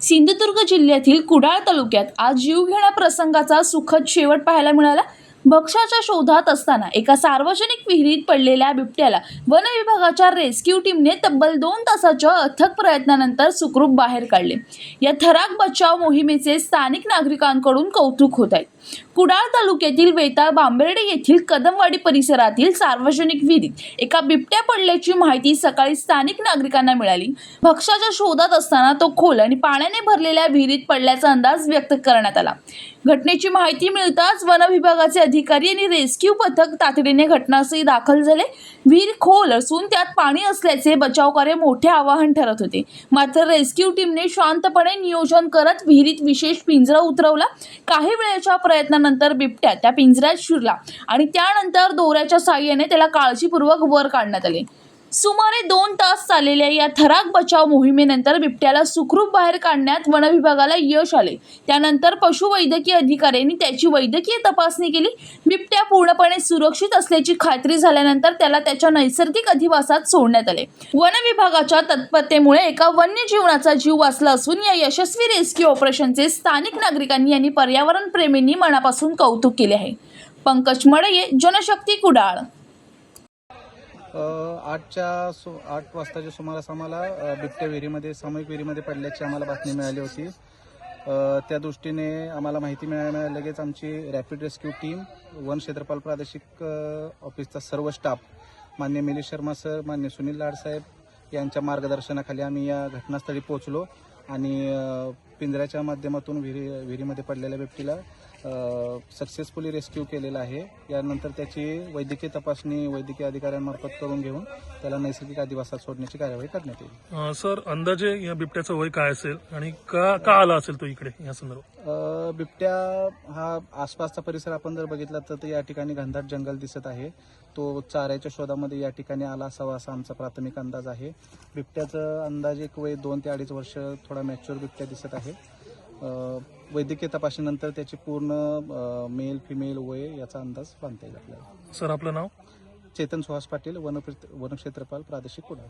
सिंधुदुर्ग जिल्ह्यातील कुडाळ तालुक्यात आज जीवघेण्या प्रसंगाचा सुखद शेवट पाहायला मिळाला। भक्ष्याच्या शोधात असताना एका सार्वजनिक विहिरीत पडलेल्या बिबट्याला वन विभागाच्या रेस्क्यू टीमने तब्बल 2 तासाच्या अथक प्रयत्नानंतर सुखरूप बाहेर काढले। या थराक बचाव मोहिमेचे स्थानिक नागरिकांकडून कौतुक होत आहे। कुडाळ तालुक्यातील वेताळ बांबर्डे येथील कदमवाडी परिसरातील सार्वजनिक विहिरीत एका बिबट्या पडल्याची माहिती सकाळी स्थानिक नागरिकांना मिळाली। भक्ष्याच्या शोधात असताना तो खोल आणि पाण्याने भरलेल्या विहिरीत पडल्याचा अंदाज व्यक्त करण्यात आला। घटनेची माहिती मिळताच वन विभागाचे अधिकारी आणि रेस्क्यू पथक तातडीने घटनास्थळी दाखल झाले। विहीर खोल असून त्यात पाणी असल्याचे बचाव कार्य मोठे आव्हान ठरत होते। मात्र रेस्क्यू टीमने शांतपणे नियोजन करत विहिरीत विशेष पिंजरा उतरवला। काही वेळेच्या प्रयत्नानंतर बिबट्या त्या पिंजऱ्यात शिरला आणि त्यानंतर दोऱ्याच्या साहाय्याने त्याला काळजीपूर्वक वर काढण्यात आले। सुमारे 2 तास चाललेल्या या थराक बचाव मोहिमेनंतर बिबट्याला सुखरूप बाहेर काढण्यात वन विभागाला यश आले। त्यानंतर पशुवैद्यकीय अधिकाऱ्यांनी त्याची वैद्यकीय तपासणी केली। बिबट्या पूर्णपणे सुरक्षित असल्याची खात्री झाल्यानंतर त्याला त्याच्या नैसर्गिक अधिवासात सोडण्यात आले। वन विभागाच्या तत्परतेमुळे एका वन्यजीवाचा जीव वाचला असून या यशस्वी रेस्क्यू ऑपरेशनचे स्थानिक नागरिकांनी आणि पर्यावरण प्रेमींनी मनापासून कौतुक केले आहे। पंकज मडये, जनशक्ती, कुडाळ। 8 वाजताच्या सुमारास आम्हाला बिबट्या विहिरीमध्ये सामूहिक विहिरीमध्ये पडल्याची आम्हाला बातमी मिळाली होती। त्या दृष्टीने आम्हाला माहिती मिळाल्या लगेच आमची रॅपिड रेस्क्यू टीम, वन क्षेत्रपाल प्रादेशिक ऑफिसचा सर्व स्टाफ, मान्य मिलिंद शर्मा सर, मान्य सुनील लाड साहेब यांच्या मार्गदर्शनाखाली आम्ही या घटनास्थळी पोहोचलो आणि पिंजऱ्याच्या माध्यमातून विहिरीमध्ये पडलेल्या बिबटीला सक्सेसफुली रेस्क्यू केलेला आहे। यानंतर त्याची वैद्यकीय तपासणी वैद्यकीय अधिकाऱ्यांमार्फत करून घेऊन त्याला नैसर्गिक अधिवासात सोडण्याची कार्यवाही करण्यात येईल। सर, अंदाजे या बिबट्याचं वय काय असेल आणि का आला असेल तो इकडे या संदर्भात? बिबट्या हा आसपासचा परिसर आपण जर बघितला तर या ठिकाणी घनदाट जंगल दिसत आहे। तो चाऱ्याच्या शोधामध्ये या ठिकाणी आला असावा असा आमचा प्राथमिक अंदाज आहे। बिबट्याचं अंदाजे वय 2 ते 2.5 वर्ष थोडा मॅच्युअर बिबट्या दिसत आहे। वैद्यकीय तपासणीनंतर त्याची पूर्ण मेल फिमेल वय याचा अंदाज बांधता येईल आपल्याला। सर, आपलं नाव? चेतन सुहास पाटील, वन क्षेत्रपाल प्रादेशिक कुडाळ।